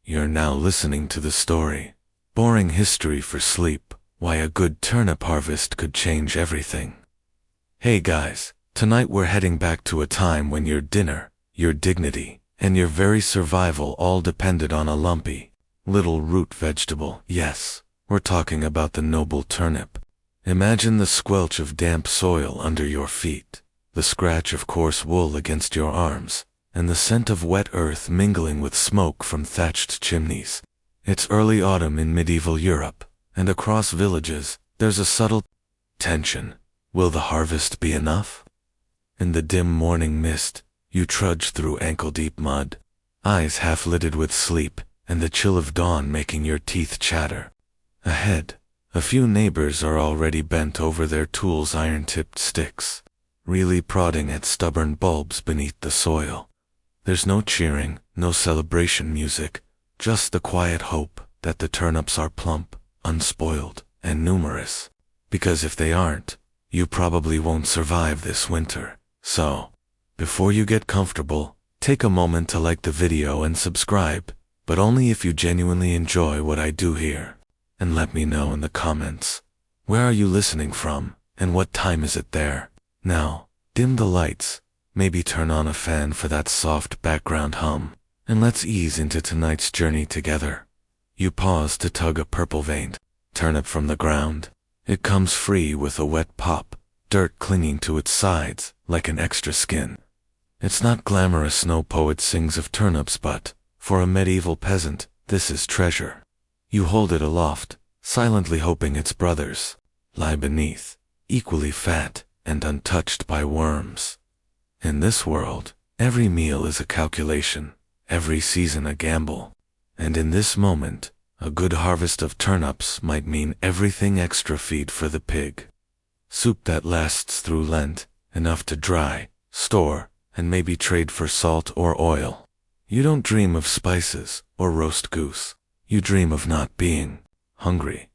You're now listening to the story. Boring history for sleep. Why a good turnip harvest could change everything. Hey guys, tonight we're heading back to a time when your dinner, your dignity, and your very survival all depended on a lumpy, little root vegetable. Yes, we're talking about the noble turnip. Imagine the squelch of damp soil under your feet, the scratch of coarse wool against your arms, and the scent of wet earth mingling with smoke from thatched chimneys. It's early autumn in medieval Europe, and across villages, there's a subtle tension. Will the harvest be enough? In the dim morning mist, you trudge through ankle-deep mud, eyes half-lidded with sleep, and the chill of dawn making your teeth chatter. Ahead, a few neighbors are already bent over their tools' iron-tipped sticks, really prodding at stubborn bulbs beneath the soil. There's no cheering, no celebration music, just the quiet hope that the turnips are plump, unspoiled, and numerous. Because if they aren't, you probably won't survive this winter. So, before you get comfortable, take a moment to like the video and subscribe, but only if you genuinely enjoy what I do here. And let me know in the comments, where are you listening from, and what time is it there? Now, dim the lights, maybe turn on a fan for that soft background hum, and let's ease into tonight's journey together. You pause to tug a purple-veined turnip from the ground. It comes free with a wet pop, dirt clinging to its sides like an extra skin. It's not glamorous, no poet sings of turnips, but, for a medieval peasant, this is treasure. You hold it aloft, silently hoping its brothers lie beneath, equally fat and untouched by worms. In this world, every meal is a calculation, every season a gamble. And in this moment, a good harvest of turnips might mean everything: extra feed for the pig, soup that lasts through Lent, enough to dry, store, and maybe trade for salt or oil. You don't dream of spices or roast goose. You dream of not being hungry.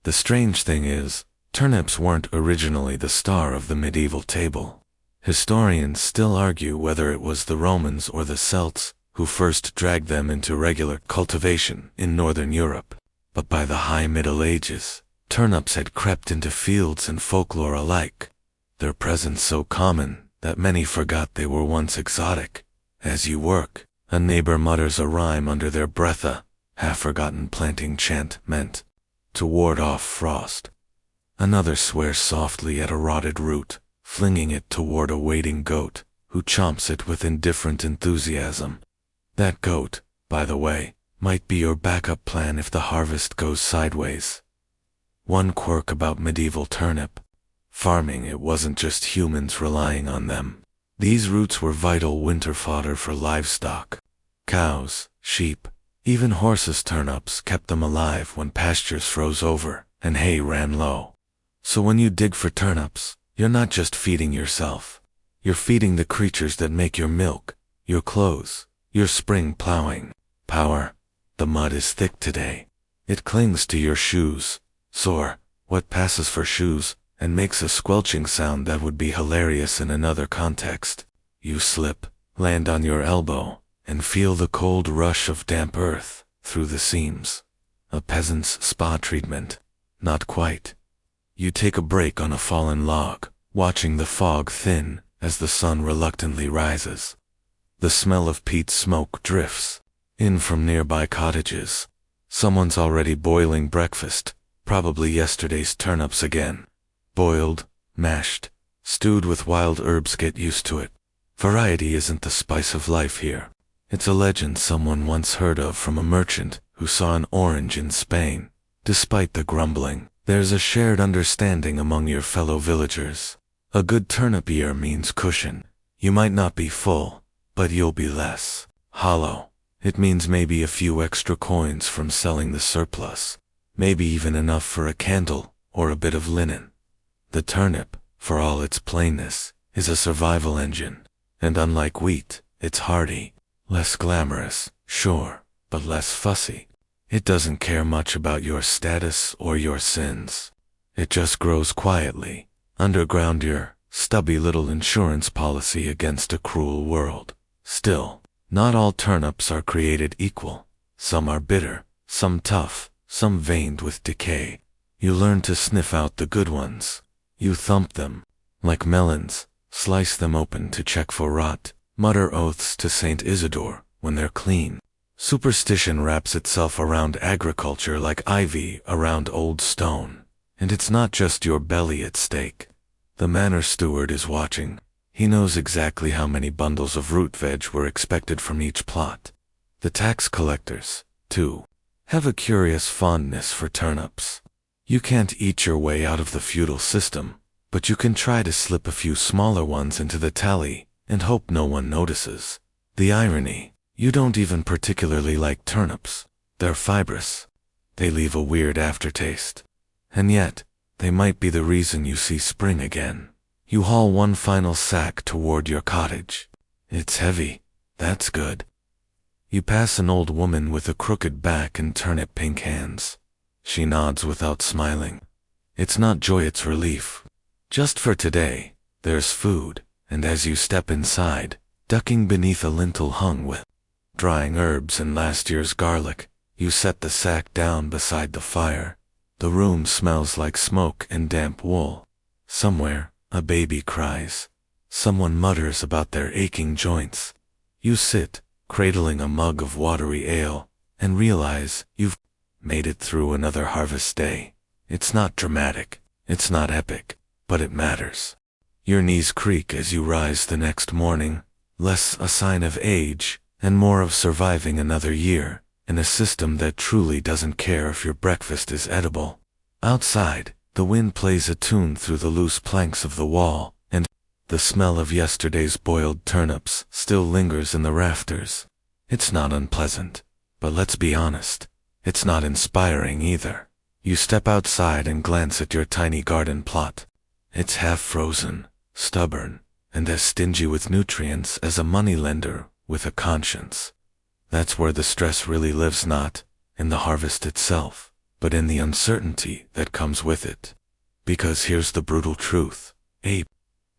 The strange thing is, turnips weren't originally the star of the medieval table. Historians still argue whether it was the Romans or the Celts who first dragged them into regular cultivation in northern Europe. But by the high Middle Ages, turnips had crept into fields and folklore alike, their presence so common that many forgot they were once exotic. As you work, a neighbor mutters a rhyme under their breath, a half-forgotten planting chant meant to ward off frost. Another swears softly at a rotted root, flinging it toward a waiting goat, who chomps it with indifferent enthusiasm. That goat, by the way, might be your backup plan if the harvest goes sideways. One quirk about medieval turnip farming: it wasn't just humans relying on them. These roots were vital winter fodder for livestock. Cows, sheep, even horses. Turnips kept them alive when pastures froze over and hay ran low. So when you dig for turnips, you're not just feeding yourself. You're feeding the creatures that make your milk, your clothes, your spring plowing power. The mud is thick today. It clings to your shoes, sore, what passes for shoes, and makes a squelching sound that would be hilarious in another context. You slip, land on your elbow, and feel the cold rush of damp earth through the seams. A peasant's spa treatment. Not quite. You take a break on a fallen log, watching the fog thin as the sun reluctantly rises. The smell of peat smoke drifts in from nearby cottages. Someone's already boiling breakfast, probably yesterday's turnips again. Boiled, mashed, stewed with wild herbs. Get used to it. Variety isn't the spice of life here. It's a legend someone once heard of from a merchant who saw an orange in Spain. Despite the grumbling, there's a shared understanding among your fellow villagers. A good turnip ear means cushion. You might not be full, but you'll be less hollow. It means maybe a few extra coins from selling the surplus, maybe even enough for a candle or a bit of linen. The turnip, for all its plainness, is a survival engine, and unlike wheat, it's hardy, less glamorous, sure, but less fussy. It doesn't care much about your status or your sins. It just grows quietly, underground, your stubby little insurance policy against a cruel world. Still, not all turnips are created equal. Some are bitter, some tough, some veined with decay. You learn to sniff out the good ones. You thump them. Like melons, slice them open to check for rot, mutter oaths to Saint Isidore when they're clean. Superstition wraps itself around agriculture like ivy around old stone. And it's not just your belly at stake. The manor steward is watching. He knows exactly how many bundles of root veg were expected from each plot. The tax collectors, too, have a curious fondness for turnips. You can't eat your way out of the feudal system, but you can try to slip a few smaller ones into the tally and hope no one notices. The irony, you don't even particularly like turnips. They're fibrous. They leave a weird aftertaste. And yet, they might be the reason you see spring again. You haul one final sack toward your cottage. It's heavy. That's good. You pass an old woman with a crooked back and turnip pink hands. She nods without smiling. It's not joy, it's relief. Just for today, there's food, and as you step inside, ducking beneath a lintel hung with drying herbs and last year's garlic, you set the sack down beside the fire. The room smells like smoke and damp wool. Somewhere, a baby cries. Someone mutters about their aching joints. You sit, cradling a mug of watery ale, and realize you've made it through another harvest day. It's not dramatic, it's not epic, but it matters. Your knees creak as you rise the next morning, less a sign of age, and more of surviving another year, in a system that truly doesn't care if your breakfast is edible. Outside, the wind plays a tune through the loose planks of the wall, and the smell of yesterday's boiled turnips still lingers in the rafters. It's not unpleasant, but let's be honest, it's not inspiring either. You step outside and glance at your tiny garden plot. It's half frozen, stubborn, and as stingy with nutrients as a moneylender with a conscience. That's where the stress really lives, not in the harvest itself, but in the uncertainty that comes with it. Because here's the brutal truth. A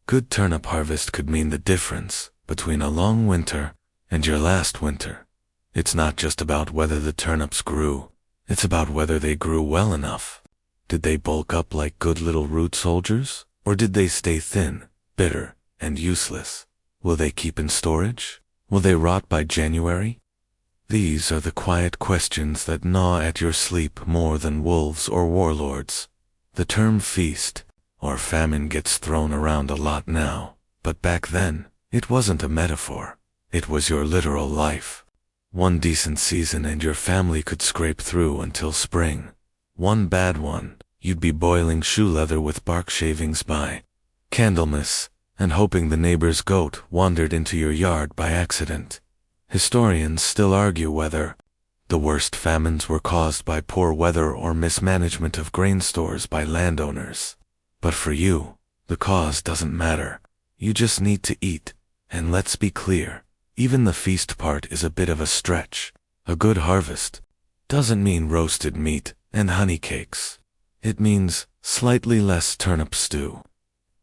good turnip harvest could mean the difference between a long winter and your last winter. It's not just about whether the turnips grew, it's about whether they grew well enough. Did they bulk up like good little root soldiers, or did they stay thin, bitter, and useless? Will they keep in storage? Will they rot by January? These are the quiet questions that gnaw at your sleep more than wolves or warlords. The term feast or famine gets thrown around a lot now, but back then, it wasn't a metaphor. It was your literal life. One decent season and your family could scrape through until spring. One bad one, you'd be boiling shoe leather with bark shavings by Candlemas, and hoping the neighbor's goat wandered into your yard by accident. Historians still argue whether the worst famines were caused by poor weather or mismanagement of grain stores by landowners. But for you, the cause doesn't matter. You just need to eat, and let's be clear, even the feast part is a bit of a stretch. A good harvest doesn't mean roasted meat and honey cakes. It means slightly less turnip stew.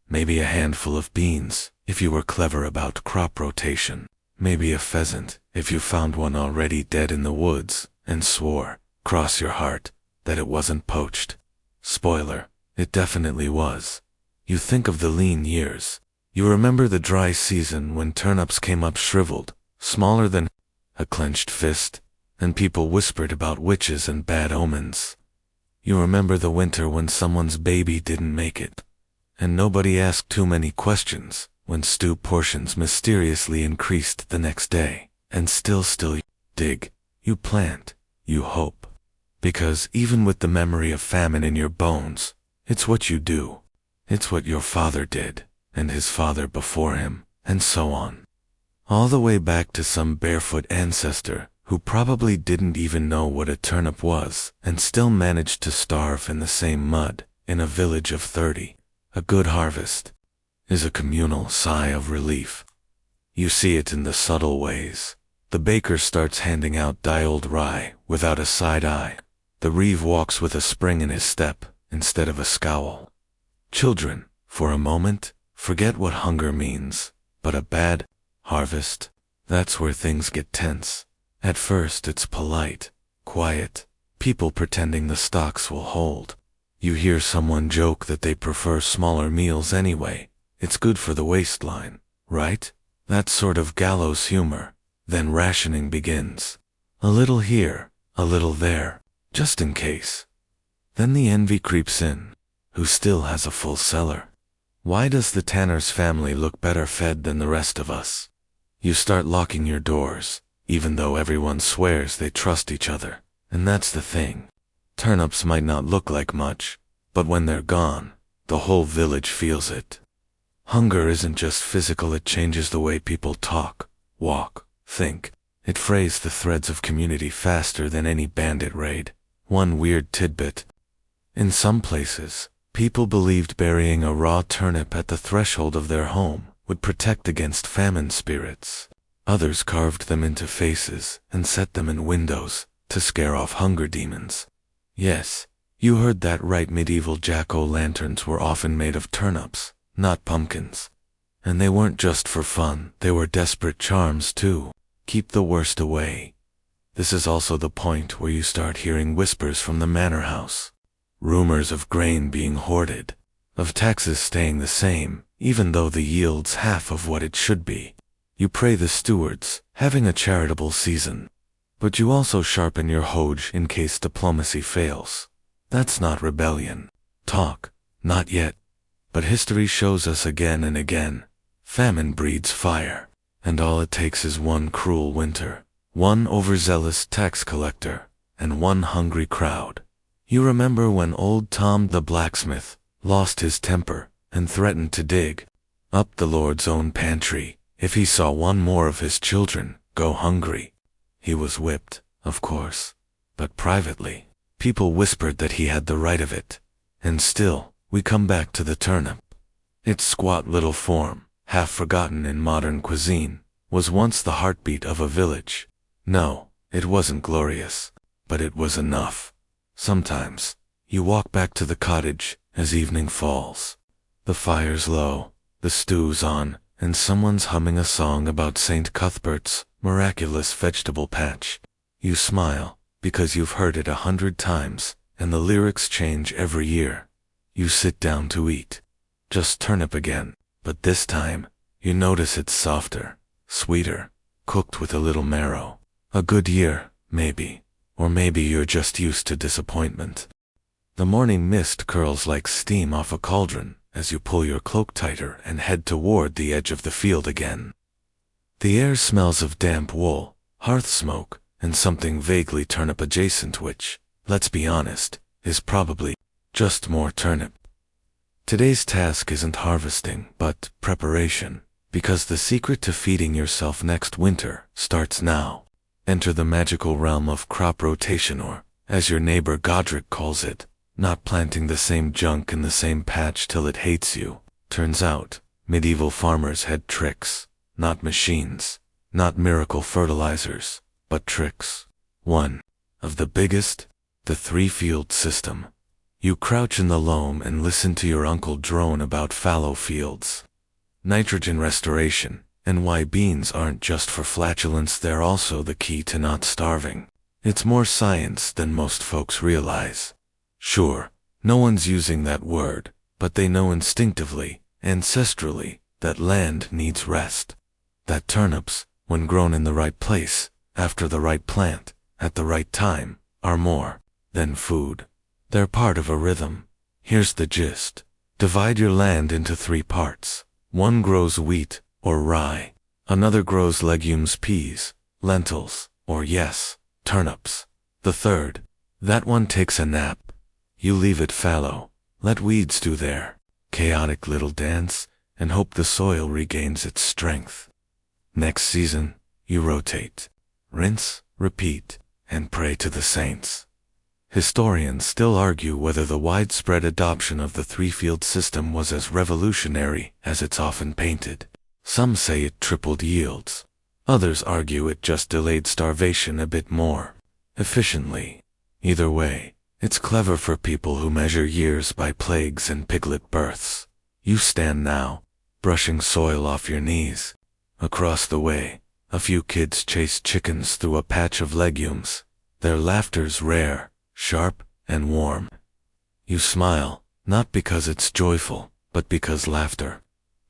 Maybe a handful of beans, if you were clever about crop rotation. Maybe a pheasant, if you found one already dead in the woods, and swore, cross your heart, that it wasn't poached. Spoiler, it definitely was. You think of the lean years. You remember the dry season when turnips came up shriveled, smaller than a clenched fist, and people whispered about witches and bad omens. You remember the winter when someone's baby didn't make it, and nobody asked too many questions, when stew portions mysteriously increased the next day, and still you dig, you plant, you hope. Because even with the memory of famine in your bones, it's what you do. It's what your father did, and his father before him, and so on. All the way back to some barefoot ancestor who probably didn't even know what a turnip was and still managed to starve in the same mud in a village of 30. A good harvest is a communal sigh of relief. You see it in the subtle ways. The baker starts handing out dialed rye without a side eye. The reeve walks with a spring in his step instead of a scowl. Children, for a moment, forget what hunger means, but a bad harvest, that's where things get tense. At first it's polite, quiet, people pretending the stocks will hold. You hear someone joke that they prefer smaller meals anyway. It's good for the waistline, right? That sort of gallows humor. Then rationing begins. A little here, a little there, just in case. Then the envy creeps in. Who still has a full cellar? Why does the Tanner's family look better fed than the rest of us? You start locking your doors, even though everyone swears they trust each other. And that's the thing. Turnips might not look like much, but when they're gone, the whole village feels it. Hunger isn't just physical, it changes the way people talk, walk, think. It frays the threads of community faster than any bandit raid. One weird tidbit. In some places, people believed burying a raw turnip at the threshold of their home would protect against famine spirits. Others carved them into faces and set them in windows to scare off hunger demons. Yes, you heard that right, medieval jack-o'-lanterns were often made of turnips, not pumpkins. And they weren't just for fun, they were desperate charms too. Keep the worst away. This is also the point where you start hearing whispers from the manor house. Rumors of grain being hoarded, of taxes staying the same, even though the yield's half of what it should be. You pray the stewards, having a charitable season. But you also sharpen your hoge in case diplomacy fails. That's not rebellion. Talk, not yet. But history shows us again and again. Famine breeds fire. And all it takes is one cruel winter, one overzealous tax collector, and one hungry crowd. You remember when old Tom the blacksmith lost his temper and threatened to dig up the Lord's own pantry if he saw one more of his children go hungry? He was whipped, of course, but privately. People whispered that he had the right of it. And still, we come back to the turnip. Its squat little form, half forgotten in modern cuisine, was once the heartbeat of a village. No, it wasn't glorious, but it was enough. Sometimes, you walk back to the cottage as evening falls. The fire's low, the stew's on, and someone's humming a song about St. Cuthbert's miraculous vegetable patch. You smile, because you've heard it 100 times, and the lyrics change every year. You sit down to eat. Just turnip again, but this time, you notice it's softer, sweeter, cooked with a little marrow. A good year, maybe. Or maybe you're just used to disappointment. The morning mist curls like steam off a cauldron as you pull your cloak tighter and head toward the edge of the field again. The air smells of damp wool, hearth smoke, and something vaguely turnip adjacent which, let's be honest, is probably just more turnip. Today's task isn't harvesting, but preparation, because the secret to feeding yourself next winter starts now. Enter the magical realm of crop rotation, or, as your neighbor Godric calls it, not planting the same junk in the same patch till it hates you. Turns out, medieval farmers had tricks, not machines, not miracle fertilizers, but tricks. One of the biggest, the three-field system. You crouch in the loam and listen to your uncle drone about fallow fields. Nitrogen restoration, and why beans aren't just for flatulence, they're also the key to not starving. It's more science than most folks realize. Sure, no one's using that word, but they know instinctively, ancestrally, that land needs rest. That turnips, when grown in the right place, after the right plant, at the right time, are more than food. They're part of a rhythm. Here's the gist. Divide your land into 3 parts. One grows wheat, or rye. Another grows legumes, peas, lentils, or yes, turnips. The third, that one takes a nap. You leave it fallow. Let weeds do their chaotic little dance, and hope the soil regains its strength. Next season, you rotate. Rinse, repeat, and pray to the saints. Historians still argue whether the widespread adoption of the 3-field system was as revolutionary as it's often painted. Some say it tripled yields. Others argue it just delayed starvation a bit more efficiently. Either way, it's clever for people who measure years by plagues and piglet births. You stand now, brushing soil off your knees. Across the way, A few kids chase chickens through a patch of legumes. Their laughter's rare, sharp, and warm. You smile, not because it's joyful, but because laughter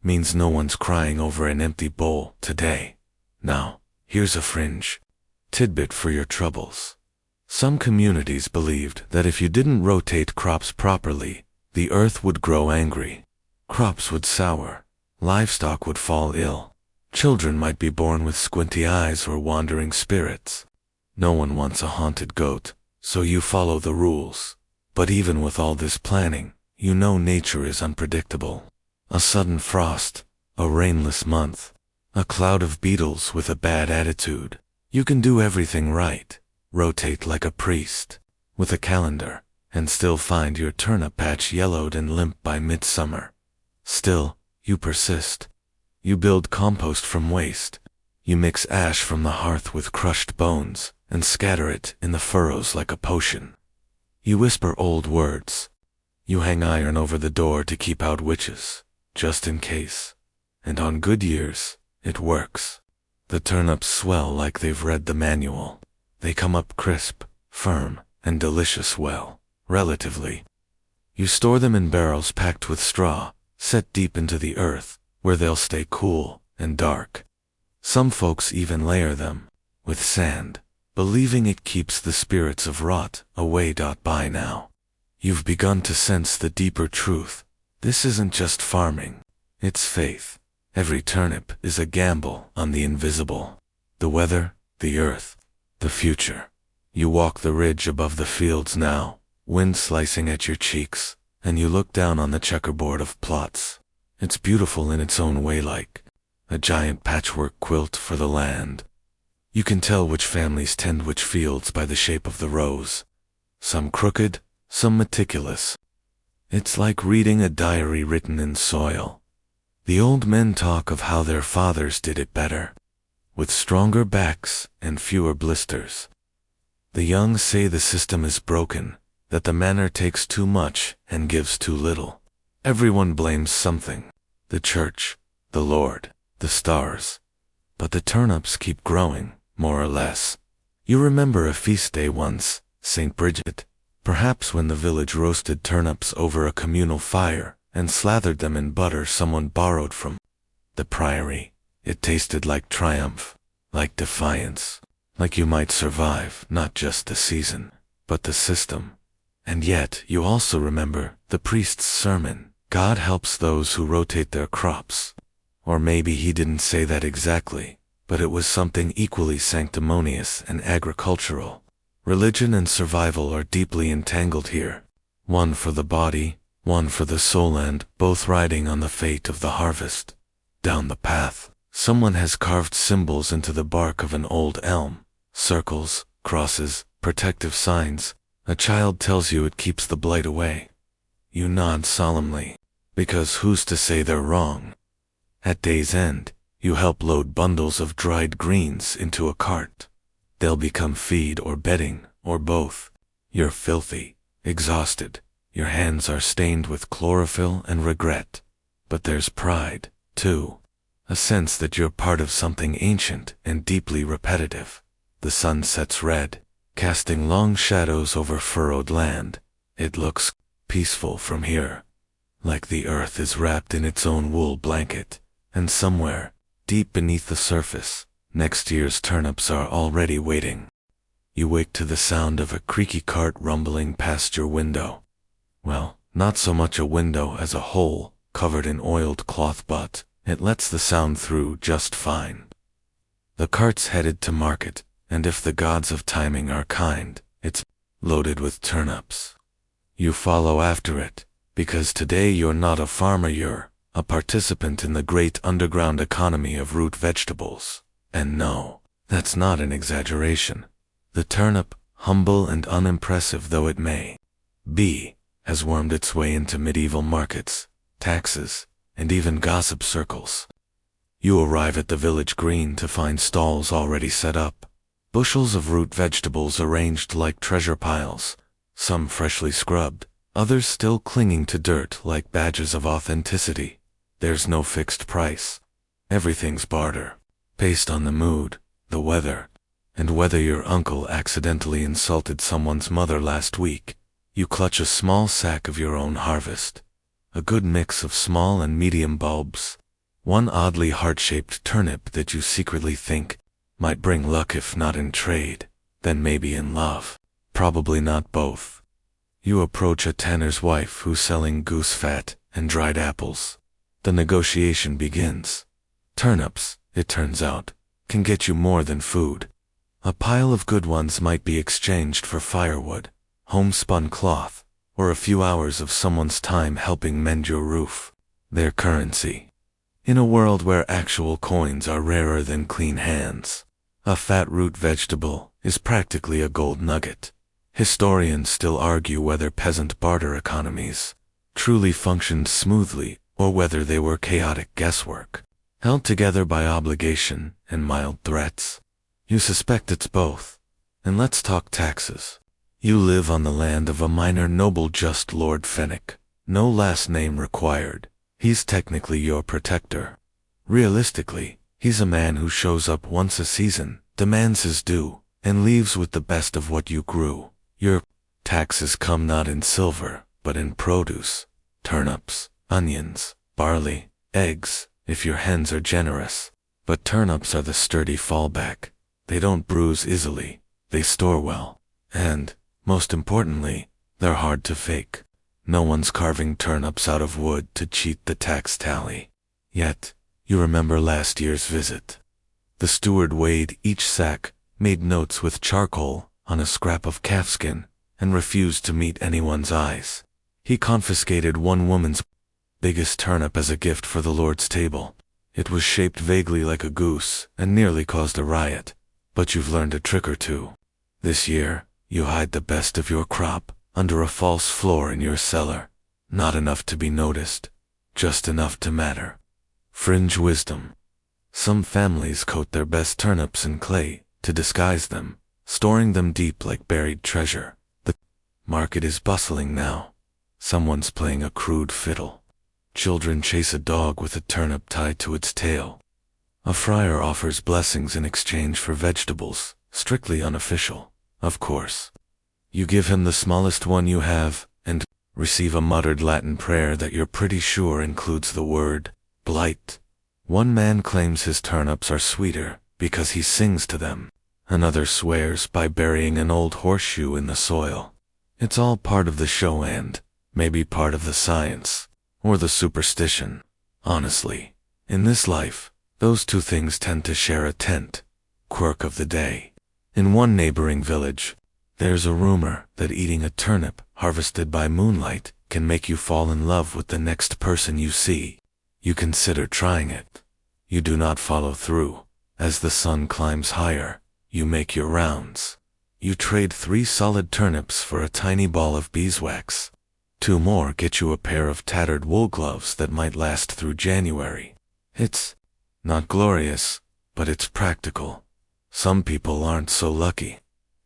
means no one's crying over an empty bowl today. Now, here's a fringe tidbit for your troubles. Some communities believed that if you didn't rotate crops properly, the earth would grow angry. Crops would sour. Livestock would fall ill. Children might be born with squinty eyes or wandering spirits. No one wants a haunted goat, so you follow the rules. But even with all this planning, you know nature is unpredictable. A sudden frost, a rainless month, a cloud of beetles with a bad attitude. You can do everything right, rotate like a priest, with a calendar, and still find your turnip patch yellowed and limp by midsummer. Still, you persist. You build compost from waste. You mix ash from the hearth with crushed bones, and scatter it in the furrows like a potion. You whisper old words. You hang iron over the door to keep out witches, just in case. And on good years, it works. The turnips swell like they've read the manual. They come up crisp, firm, and delicious well, relatively. You store them in barrels packed with straw, set deep into the earth, where they'll stay cool and dark. Some folks even layer them with sand, believing it keeps the spirits of rot away. By now, you've begun to sense the deeper truth. This isn't just farming, it's faith. Every turnip is a gamble on the invisible. The weather, the earth, the future. You walk the ridge above the fields now, wind slicing at your cheeks, and you look down on the checkerboard of plots. It's beautiful in its own way, like a giant patchwork quilt for the land. You can tell which families tend which fields by the shape of the rows. Some crooked, some meticulous. It's like reading a diary written in soil. The old men talk of how their fathers did it better, with stronger backs and fewer blisters. The young say the system is broken, that the manor takes too much and gives too little. Everyone blames something, the church, the Lord, the stars. But the turnips keep growing, more or less. You remember a feast day once, St. Bridget, perhaps when the village roasted turnips over a communal fire and slathered them in butter someone borrowed from the priory. It tasted like triumph, like defiance, like you might survive not just the season, but the system. And yet you also remember the priest's sermon, God helps those who rotate their crops. Or maybe he didn't say that exactly, but it was something equally sanctimonious and agricultural. Religion and survival are deeply entangled here. One for the body, one for the soul, and both riding on the fate of the harvest. Down the path, someone has carved symbols into the bark of an old elm. Circles, crosses, protective signs. A child tells you it keeps the blight away. You nod solemnly, because who's to say they're wrong? At day's end, you help load bundles of dried greens into a cart. They'll become feed or bedding, or both. You're filthy, exhausted. Your hands are stained with chlorophyll and regret. But there's pride, too. A sense that you're part of something ancient and deeply repetitive. The sun sets red, casting long shadows over furrowed land. It looks peaceful from here, like the earth is wrapped in its own wool blanket, and somewhere, deep beneath the surface, next year's turnips are already waiting. You wake to the sound of a creaky cart rumbling past your window. Well, not so much a window as a hole covered in oiled cloth, but it lets the sound through just fine. The cart's headed to market, and if the gods of timing are kind, it's loaded with turnips. You follow after it, because today you're not a farmer, you're a participant in the great underground economy of root vegetables. And no, that's not an exaggeration. The turnip, humble and unimpressive though it may be, has wormed its way into medieval markets, taxes, and even gossip circles. You arrive at the village green to find stalls already set up, bushels of root vegetables arranged like treasure piles, some freshly scrubbed, others still clinging to dirt like badges of authenticity. There's no fixed price. Everything's barter. based on the mood, the weather, and whether your uncle accidentally insulted someone's mother last week. You clutch a small sack of your own harvest, a good mix of small and medium bulbs, one oddly heart-shaped turnip that you secretly think might bring luck if not in trade, then maybe in love. Probably not both. You approach a tanner's wife who's selling goose fat and dried apples. The negotiation begins. Turnips, it turns out, can get you more than food. A pile of good ones might be exchanged for firewood, homespun cloth, or a few hours of someone's time helping mend your roof. Their currency. In a world where actual coins are rarer than clean hands, a fat root vegetable is practically a gold nugget. Historians still argue whether peasant barter economies truly functioned smoothly or whether they were chaotic guesswork, held together by obligation and mild threats. You suspect it's both. And let's talk taxes. You live on the land of a minor noble just Lord Fenwick. No last name required. He's technically your protector. Realistically, he's a man who shows up once a season, demands his due, and leaves with the best of what you grew. Your taxes come not in silver, but in produce. Turnips, onions, barley, eggs, if your hens are generous. But turnips are the sturdy fallback. They don't bruise easily, they store well. And, most importantly, they're hard to fake. No one's carving turnips out of wood to cheat the tax tally. Yet, you remember last year's visit. The steward weighed each sack, made notes with charcoal on a scrap of calfskin, and refused to meet anyone's eyes. He confiscated one woman's biggest turnip as a gift for the Lord's table. It was shaped vaguely like a goose and nearly caused a riot. But you've learned a trick or two. This year, you hide the best of your crop under a false floor in your cellar. Not enough to be noticed, just enough to matter. Fringe wisdom. Some families coat their best turnips in clay to disguise them, storing them deep like buried treasure. The market is bustling now. Someone's playing a crude fiddle. Children chase a dog with a turnip tied to its tail. A friar offers blessings in exchange for vegetables, strictly unofficial, of course. You give him the smallest one you have, and receive a muttered Latin prayer that you're pretty sure includes the word blight. One man claims his turnips are sweeter because he sings to them. Another swears by burying an old horseshoe in the soil. It's all part of the show and, maybe part of the science, or the superstition. Honestly, in this life, those two things tend to share a tent. Quirk of the day. In one neighboring village, there's a rumor that eating a turnip harvested by moonlight can make you fall in love with the next person you see. You consider trying it. You do not follow through. As the sun climbs higher, you make your rounds. You trade 3 solid turnips for a tiny ball of beeswax. 2 more get you a pair of tattered wool gloves that might last through January. It's not glorious, but it's practical. Some people aren't so lucky.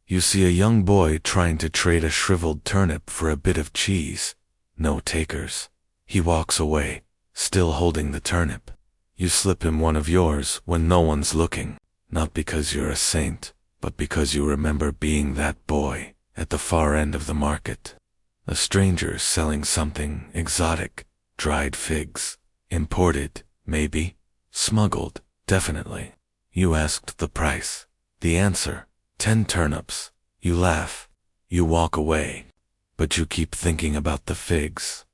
You see a young boy trying to trade a shriveled turnip for a bit of cheese. No takers. He walks away, still holding the turnip. You slip him one of yours when no one's looking, not because you're a saint, but because you remember being that boy at the far end of the market. A stranger selling something exotic, dried figs, imported, maybe, smuggled, definitely. You asked the price. The answer, 10 turnips. You laugh. You walk away. But you keep thinking about the figs.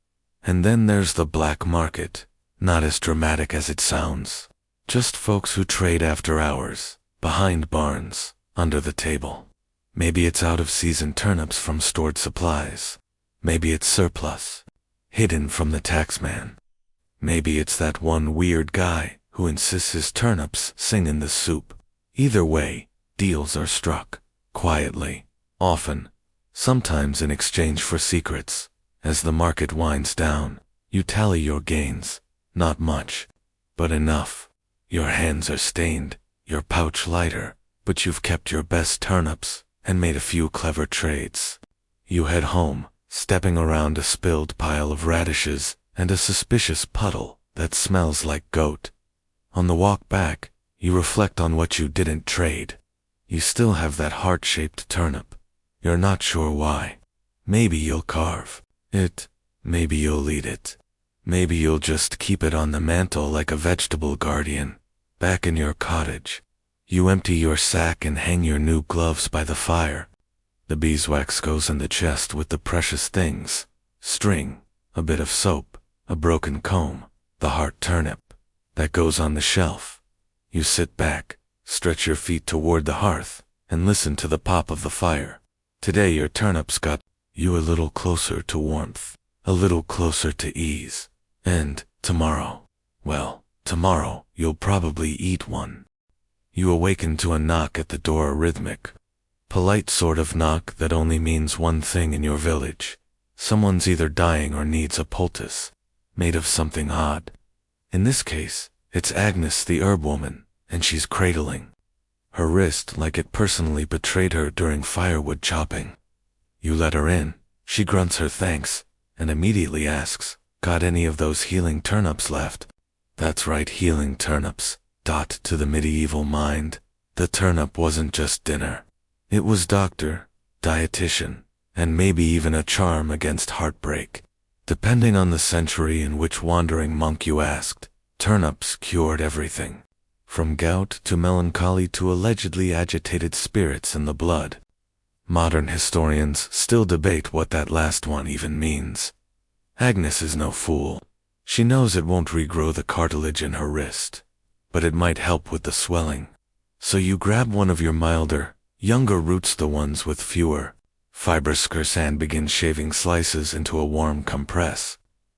And then there's the black market. Not as dramatic as it sounds. Just folks who trade after hours, behind barns, under the table. Maybe it's out-of-season turnips from stored supplies. Maybe it's surplus, hidden from the taxman. Maybe it's that one weird guy who insists his turnips sing in the soup. Either way, deals are struck, quietly, often, sometimes in exchange for secrets. As the market winds down, you tally your gains. Not much, but enough. Your hands are stained, your pouch lighter, but you've kept your best turnips and made a few clever trades. You head home, stepping around a spilled pile of radishes and a suspicious puddle that smells like goat. On the walk back, You reflect on what you didn't trade. You still have that heart-shaped turnip. You're not sure why. Maybe you'll carve it. Maybe you'll eat it. Maybe you'll just keep it on the mantle like a vegetable guardian. Back in your cottage, you empty your sack and hang your new gloves by the fire. The beeswax goes in the chest with the precious things. String, a bit of soap, a broken comb, the heart turnip. That goes on the shelf. You sit back, stretch your feet toward the hearth, and listen to the pop of the fire. Today your turnips got you a little closer to warmth, a little closer to ease. And tomorrow, well, tomorrow you'll probably eat one. You awaken to a knock at the door, a rhythmic, polite sort of knock that only means one thing in your village. Someone's either dying or needs a poultice, made of something odd. In this case, it's Agnes the herb woman, and she's cradling her wrist like it personally betrayed her during firewood chopping. You let her in, she grunts her thanks, and immediately asks, "Got any of those healing turnips left?" That's right, healing turnips. To the medieval mind, the turnip wasn't just dinner. It was doctor, dietitian, and maybe even a charm against heartbreak. Depending on the century in which wandering monk you asked, turnips cured everything. From gout to melancholy to allegedly agitated spirits in the blood. Modern historians still debate what that last one even means. Agnes is no fool. She knows it won't regrow the cartilage in her wrist, but it might help with the swelling. So you grab one of your milder, younger roots, the ones with fewer fibers, and begin shaving slices into a warm compress.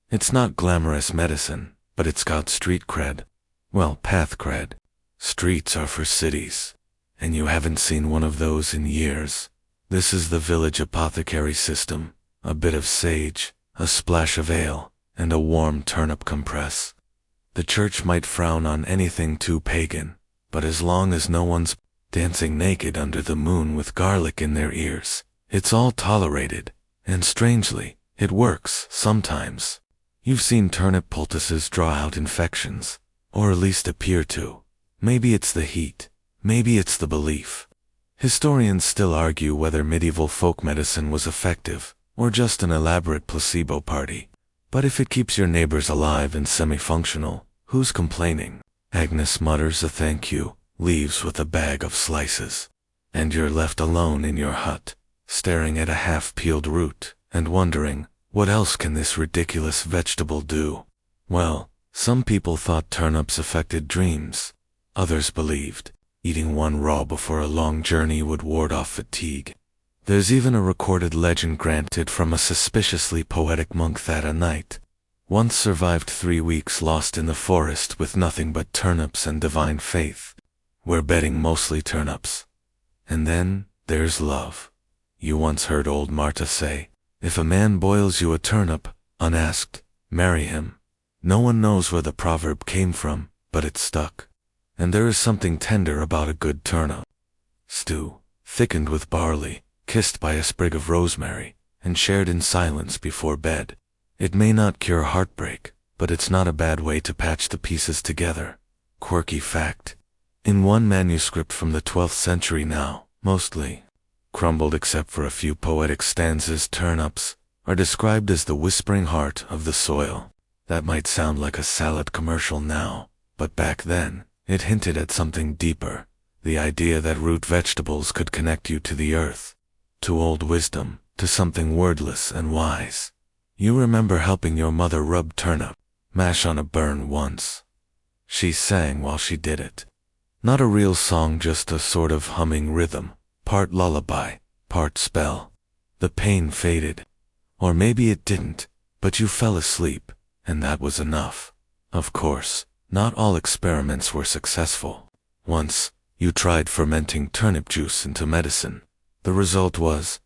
It's not glamorous medicine, but it's got street cred. Well, path cred. Streets are for cities, and you haven't seen one of those in years. This is the village apothecary system. A bit of sage, a splash of ale, and a warm turnip compress. The church might frown on anything too pagan, but as long as no one's dancing naked under the moon with garlic in their ears, it's all tolerated, and strangely, it works sometimes. You've seen turnip poultices draw out infections, or at least appear to. Maybe it's the heat, maybe it's the belief. Historians still argue whether medieval folk medicine was effective, or just an elaborate placebo party. But if it keeps your neighbors alive and semi-functional, who's complaining? Agnes mutters a thank you, leaves with a bag of slices. And you're left alone in your hut, staring at a half-peeled root, and wondering, what else can this ridiculous vegetable do? Well, some people thought turnips affected dreams. Others believed eating one raw before a long journey would ward off fatigue. There's even a recorded legend granted from a suspiciously poetic monk that a knight once survived 3 weeks lost in the forest with nothing but turnips and divine faith. We're betting mostly turnips. And then, there's love. You once heard old Marta say, if a man boils you a turnip, unasked, marry him. No one knows where the proverb came from, but it stuck. And there is something tender about a good turnip stew, thickened with barley, kissed by a sprig of rosemary, and shared in silence before bed. It may not cure heartbreak, but it's not a bad way to patch the pieces together. Quirky fact. In one manuscript from the 12th century now, mostly crumbled except for a few poetic stanzas, turnips are described as the whispering heart of the soil. That might sound like a salad commercial now, but back then, it hinted at something deeper, the idea that root vegetables could connect you to the earth, to old wisdom, to something wordless and wise. You remember helping your mother rub turnip mash on a burn once. She sang while she did it. Not a real song, just a sort of humming rhythm, part lullaby, part spell. The pain faded. Or maybe it didn't, but you fell asleep, and that was enough. Of course, not all experiments were successful. Once, you tried fermenting turnip juice into medicine. The result was,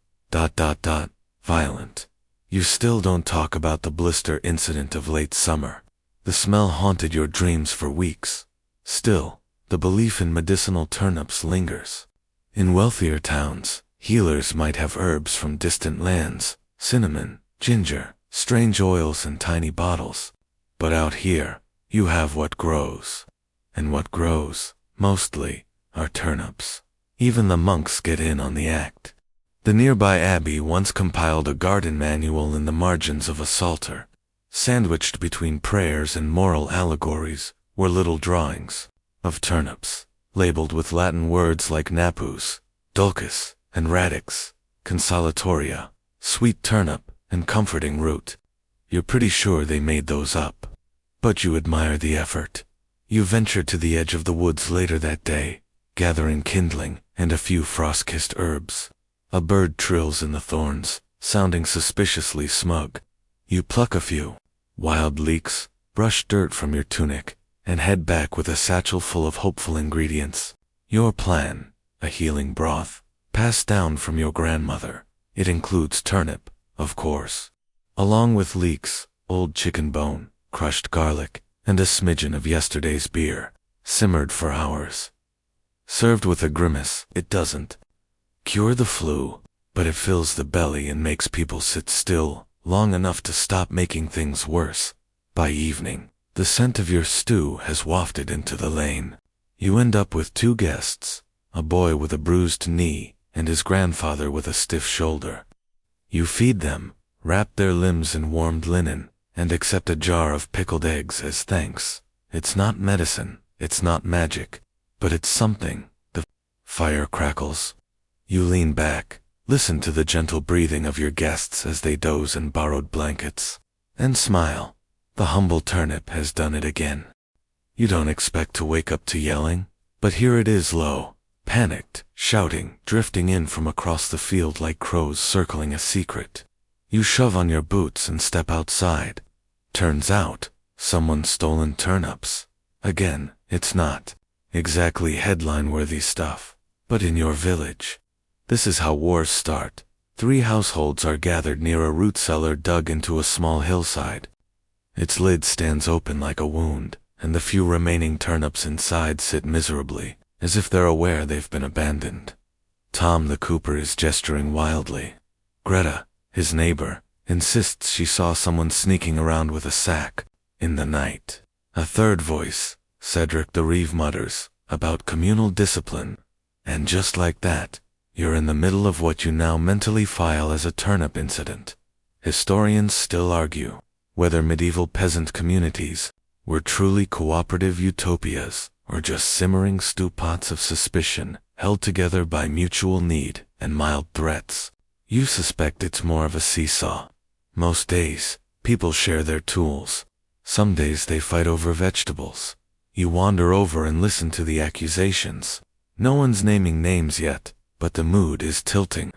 violent. You still don't talk about the blister incident of late summer. The smell haunted your dreams for weeks. Still, the belief in medicinal turnips lingers. In wealthier towns, healers might have herbs from distant lands, cinnamon, ginger, strange oils in tiny bottles. But out here, you have what grows. And what grows mostly, are turnips. Even the monks get in on the act. The nearby abbey once compiled a garden manual in the margins of a psalter. Sandwiched between prayers and moral allegories were little drawings of turnips, labeled with Latin words like napus, dulcis, and radix, consolatoria, sweet turnip, and comforting root. You're pretty sure they made those up. But you admire the effort. You venture to the edge of the woods later that day, gathering kindling and a few frost-kissed herbs. A bird trills in the thorns, sounding suspiciously smug. You pluck a few wild leeks, brush dirt from your tunic, and head back with a satchel full of hopeful ingredients. Your plan, a healing broth, passed down from your grandmother. It includes turnip, of course, along with leeks, old chicken bone, crushed garlic, and a smidgen of yesterday's beer, simmered for hours. Served with a grimace, it doesn't cure the flu, but it fills the belly and makes people sit still long enough to stop making things worse. By evening, the scent of your stew has wafted into the lane. You end up with two guests, a boy with a bruised knee and his grandfather with a stiff shoulder. You feed them, wrap their limbs in warmed linen, and accept a jar of pickled eggs as thanks. It's not medicine, it's not magic, but it's something. The fire crackles. You lean back, listen to the gentle breathing of your guests as they doze in borrowed blankets, and smile. The humble turnip has done it again. You don't expect to wake up to yelling, but here it is low, panicked, shouting, drifting in from across the field like crows circling a secret. You shove on your boots and step outside. Turns out, someone's stolen turnips. Again, it's not exactly headline-worthy stuff, but in your village. This is how wars start. 3 households are gathered near a root cellar dug into a small hillside. Its lid stands open like a wound, and the few remaining turnips inside sit miserably, as if they're aware they've been abandoned. Tom the cooper is gesturing wildly. Greta, his neighbor, insists she saw someone sneaking around with a sack in the night. A third voice, Cedric the Reeve, mutters about communal discipline. And just like that, you're in the middle of what you now mentally file as a turnip incident. Historians still argue whether medieval peasant communities were truly cooperative utopias or just simmering stewpots of suspicion held together by mutual need and mild threats. You suspect it's more of a seesaw. Most days, people share their tools. Some days they fight over vegetables. You wander over and listen to the accusations. No one's naming names yet, but the mood is tilting.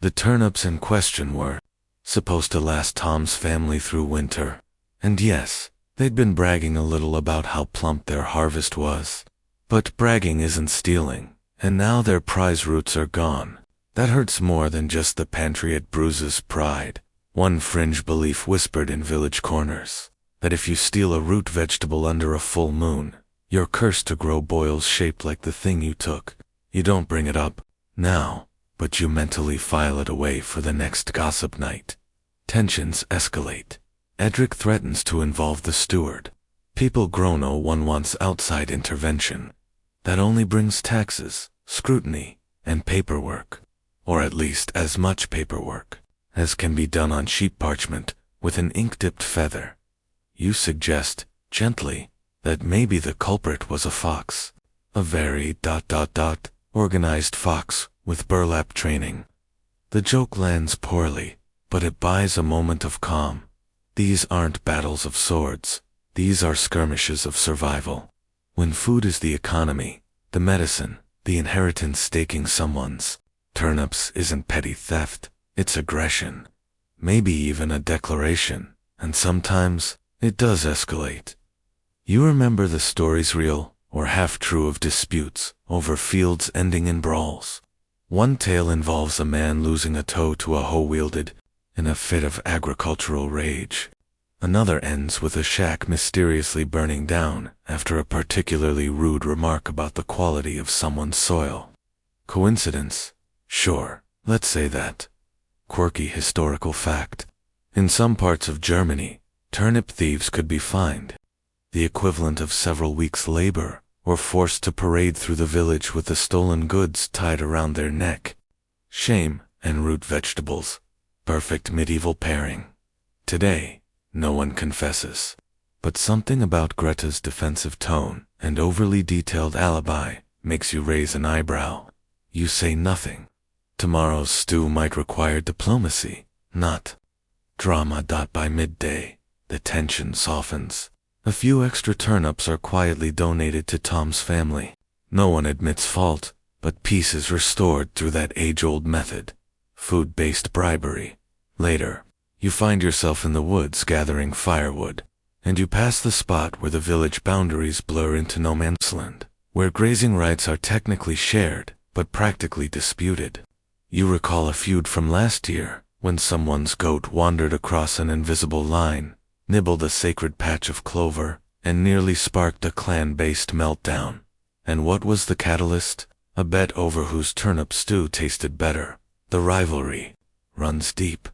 The turnips in question were supposed to last Tom's family through winter. And yes, they'd been bragging a little about how plump their harvest was. But bragging isn't stealing, and now their prize roots are gone. That hurts more than just the pantry, it bruises pride. One fringe belief whispered in village corners, that if you steal a root vegetable under a full moon, you're cursed to grow boils shaped like the thing you took. You don't bring it up now, but you mentally file it away for the next gossip night. Tensions escalate. Edric threatens to involve the steward. People groan. No one wants outside intervention. That only brings taxes, scrutiny, and paperwork. Or at least as much paperwork as can be done on sheep parchment with an ink-dipped feather. You suggest, gently, that maybe the culprit was a fox. A very organized fox with burlap training. The joke lands poorly, but it buys a moment of calm. These aren't battles of swords. These are skirmishes of survival. When food is the economy, the medicine, the inheritance staking someone's turnips isn't petty theft, it's aggression. Maybe even a declaration, and sometimes it does escalate. You remember the stories, real or half-true, of disputes over fields ending in brawls. One tale involves a man losing a toe to a hoe wielded in a fit of agricultural rage. Another ends with a shack mysteriously burning down after a particularly rude remark about the quality of someone's soil. Coincidence? Sure, let's say that. Quirky historical fact. In some parts of Germany, turnip thieves could be fined the equivalent of several weeks' labor or forced to parade through the village with the stolen goods tied around their neck. Shame and root vegetables. Perfect medieval pairing. Today, no one confesses. But something about Greta's defensive tone and overly detailed alibi makes you raise an eyebrow. You say nothing. Tomorrow's stew might require diplomacy, not drama. By midday, the tension softens. A few extra turnips are quietly donated to Tom's family. No one admits fault, but peace is restored through that age-old method, food-based bribery. Later, you find yourself in the woods gathering firewood, and you pass the spot where the village boundaries blur into no man's land, where grazing rights are technically shared, but practically disputed. You recall a feud from last year, when someone's goat wandered across an invisible line, nibbled a sacred patch of clover, and nearly sparked a clan-based meltdown. And what was the catalyst? A bet over whose turnip stew tasted better. The rivalry runs deep,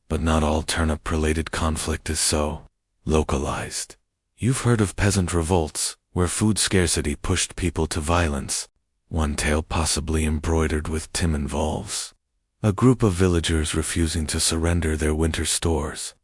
but not all turnip-related conflict is so localized. You've heard of peasant revolts, where food scarcity pushed people to violence. One tale possibly embroidered with Tim involves a group of villagers refusing to surrender their winter stores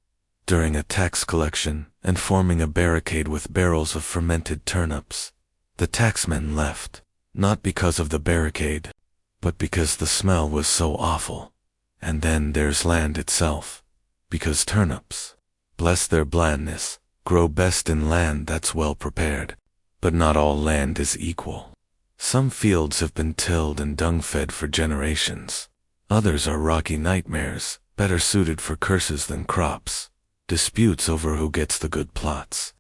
during a tax collection and forming a barricade with barrels of fermented turnips. The taxmen left, not because of the barricade, but because the smell was so awful. And then there's land itself, because turnips, bless their blandness, grow best in land that's well prepared. But not all land is equal. Some fields have been tilled and dung-fed for generations. Others are rocky nightmares, better suited for curses than crops. Disputes over who gets the good plots.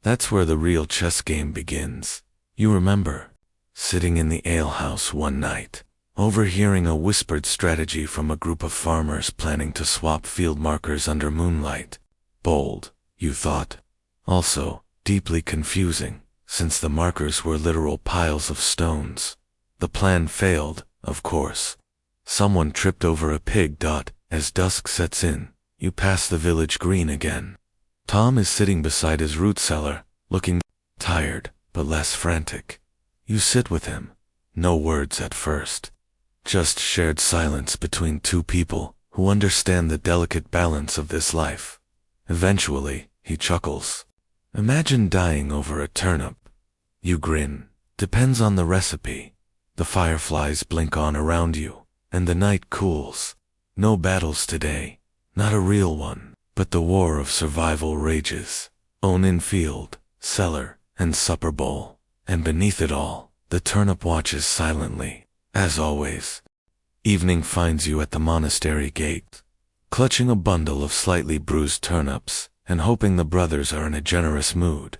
That's where the real chess game begins. You remember, sitting in the alehouse one night, overhearing a whispered strategy from a group of farmers planning to swap field markers under moonlight. Bold, you thought. Also, deeply confusing, since the markers were literal piles of stones. The plan failed, of course. Someone tripped over a pig. As dusk sets in, you pass the village green again. Tom is sitting beside his root cellar, looking tired, but less frantic. You sit with him. No words at first. Just shared silence between two people who understand the delicate balance of this life. Eventually, he chuckles. Imagine dying over a turnip. You grin. Depends on the recipe. The fireflies blink on around you, and the night cools. No battles today. Not a real one, but the war of survival rages. Own in field, cellar, and supper bowl. And beneath it all, the turnip watches silently, as always. Evening finds you at the monastery gate, clutching a bundle of slightly bruised turnips, and hoping the brothers are in a generous mood.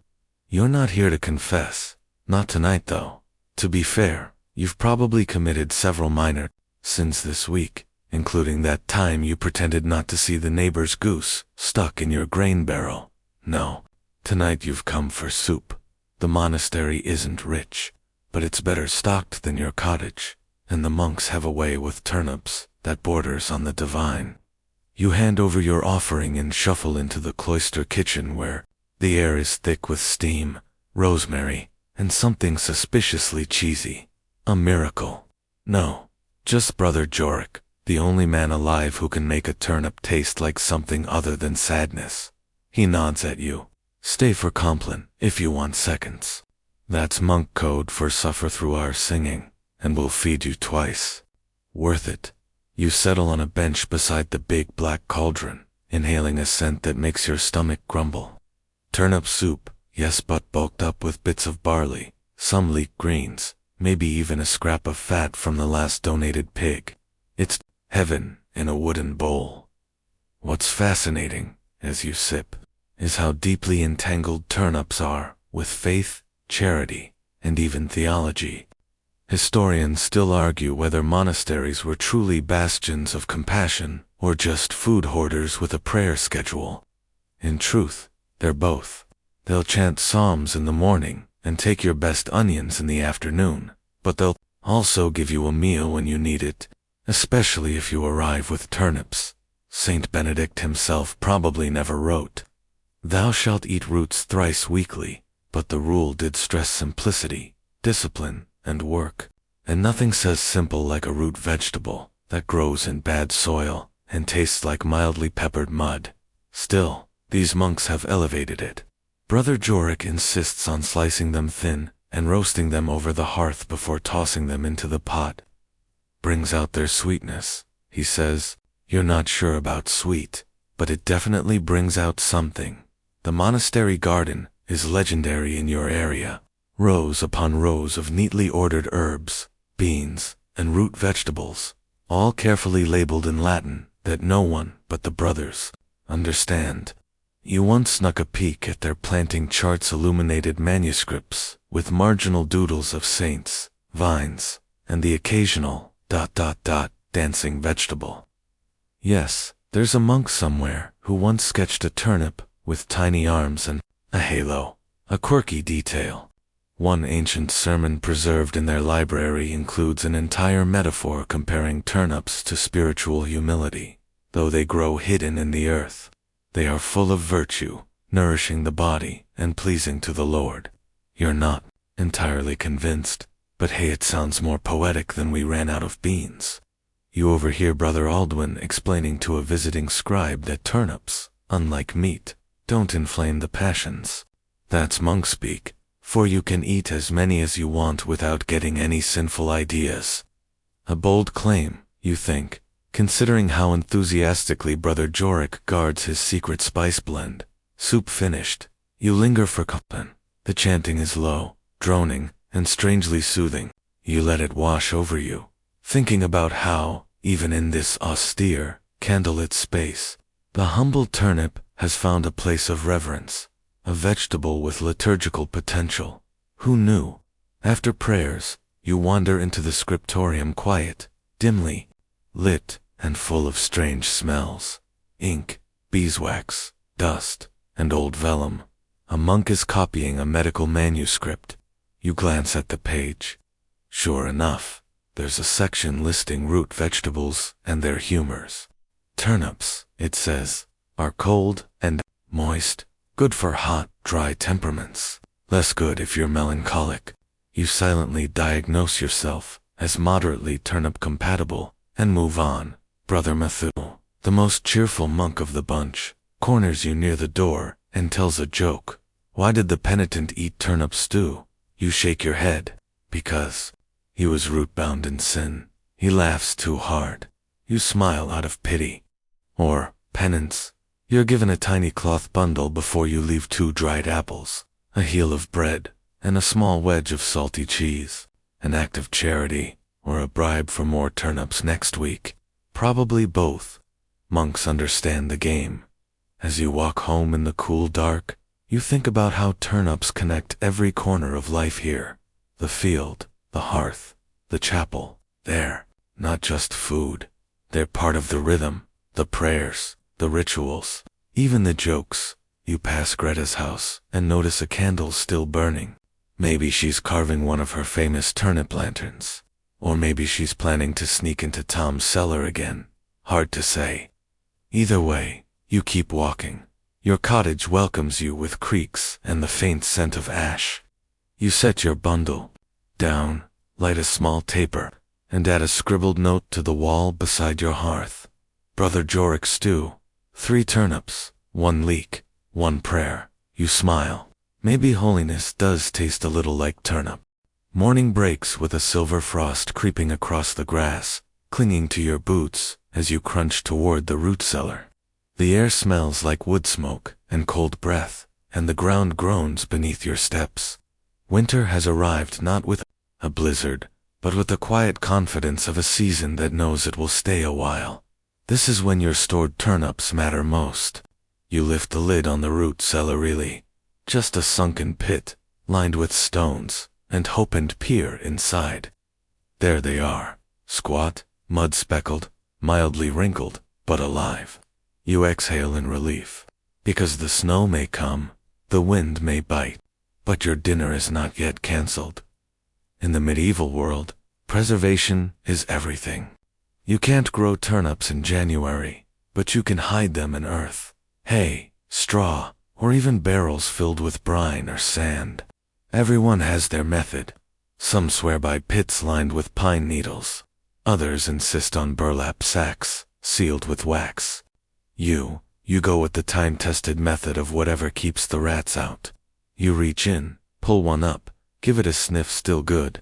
You're not here to confess. Not tonight, though. To be fair, you've probably committed several minor sins this week, including that time you pretended not to see the neighbor's goose stuck in your grain barrel. No, tonight you've come for soup. The monastery isn't rich, but it's better stocked than your cottage, and the monks have a way with turnips that borders on the divine. You hand over your offering and shuffle into the cloister kitchen where the air is thick with steam, rosemary, and something suspiciously cheesy. A miracle. No, just Brother Jorik, the only man alive who can make a turnip taste like something other than sadness. He nods at you. Stay for Compline, if you want seconds. That's monk code for suffer through our singing, and we'll feed you twice. Worth it. You settle on a bench beside the big black cauldron, inhaling a scent that makes your stomach grumble. Turnip soup, yes, but bulked up with bits of barley, some leek greens, maybe even a scrap of fat from the last donated pig. It's heaven in a wooden bowl. What's fascinating, as you sip, is how deeply entangled turnips are with faith, charity, and even theology. Historians still argue whether monasteries were truly bastions of compassion or just food hoarders with a prayer schedule. In truth, they're both. They'll chant psalms in the morning and take your best onions in the afternoon, but they'll also give you a meal when you need it, especially if you arrive with turnips. Saint Benedict himself probably never wrote, "Thou shalt eat roots thrice weekly," but the rule did stress simplicity. discipline, and work. And nothing says simple like a root vegetable that grows in bad soil and tastes like mildly peppered mud. Still, these monks have elevated it. Brother Jorik insists on slicing them thin and roasting them over the hearth before tossing them into the pot. Brings out their sweetness, he says. You're not sure about sweet, but it definitely brings out something. The monastery garden is legendary in your area. Rows upon rows of neatly ordered herbs, beans, and root vegetables, all carefully labeled in Latin that no one but the brothers understand. You once snuck a peek at their planting charts, illuminated manuscripts with marginal doodles of saints, vines, and the occasional ... dancing vegetable. Yes, there's a monk somewhere who once sketched a turnip with tiny arms and a halo, a quirky detail. One ancient sermon preserved in their library includes an entire metaphor comparing turnips to spiritual humility. Though they grow hidden in the earth, they are full of virtue, nourishing the body and pleasing to the Lord. You're not entirely convinced, but hey, it sounds more poetic than we ran out of beans. You overhear Brother Aldwin explaining to a visiting scribe that turnips, unlike meat, don't inflame the passions. That's monk speak, for you can eat as many as you want without getting any sinful ideas. A bold claim, you think, considering how enthusiastically Brother Jorik guards his secret spice blend. Soup finished, you linger for company. The chanting is low, droning, and strangely soothing. You let it wash over you, thinking about how, even in this austere, candlelit space, the humble turnip has found a place of reverence, a vegetable with liturgical potential. Who knew? After prayers, you wander into the scriptorium, quiet, dimly lit, and full of strange smells. Ink, beeswax, dust, and old vellum. A monk is copying a medical manuscript. You glance at the page. Sure enough, there's a section listing root vegetables and their humors. Turnips, it says, are cold and moist, good for hot, dry temperaments, less good if you're melancholic. You silently diagnose yourself as moderately turnip compatible and move on. Brother Matthew, the most cheerful monk of the bunch, corners you near the door and tells a joke. Why did the penitent eat turnip stew? You shake your head. Because he was root-bound in sin. He laughs too hard. You smile out of pity. Or penance. You're given a tiny cloth bundle before you leave: 2 dried apples, a heel of bread, and a small wedge of salty cheese. An act of charity, or a bribe for more turnips next week. Probably both. Monks understand the game. As you walk home in the cool dark, you think about how turnips connect every corner of life here. The field, the hearth, the chapel. They're not just food. They're part of the rhythm, the prayers, the rituals, even the jokes. You pass Greta's house and notice a candle still burning. Maybe she's carving one of her famous turnip lanterns. Or maybe she's planning to sneak into Tom's cellar again. Hard to say. Either way, you keep walking. Your cottage welcomes you with creaks and the faint scent of ash. You set your bundle down, light a small taper, and add a scribbled note to the wall beside your hearth. Brother Jorik stew, 3 turnips, 1 leek, 1 prayer. You smile. Maybe holiness does taste a little like turnip. Morning breaks with a silver frost creeping across the grass, clinging to your boots as you crunch toward the root cellar. The air smells like wood smoke and cold breath, and the ground groans beneath your steps. Winter has arrived, not with a blizzard, but with the quiet confidence of a season that knows it will stay a while. This is when your stored turnips matter most. You lift the lid on the root cellar, really just a sunken pit, lined with stones, and hope and peer inside. There they are, squat, mud-speckled, mildly wrinkled, but alive. You exhale in relief, because the snow may come, the wind may bite, but your dinner is not yet cancelled. In the medieval world, preservation is everything. You can't grow turnips in January, but you can hide them in earth, hay, straw, or even barrels filled with brine or sand. Everyone has their method. Some swear by pits lined with pine needles. Others insist on burlap sacks, sealed with wax. You go with the time-tested method of whatever keeps the rats out. You reach in, pull one up, give it a sniff, still good.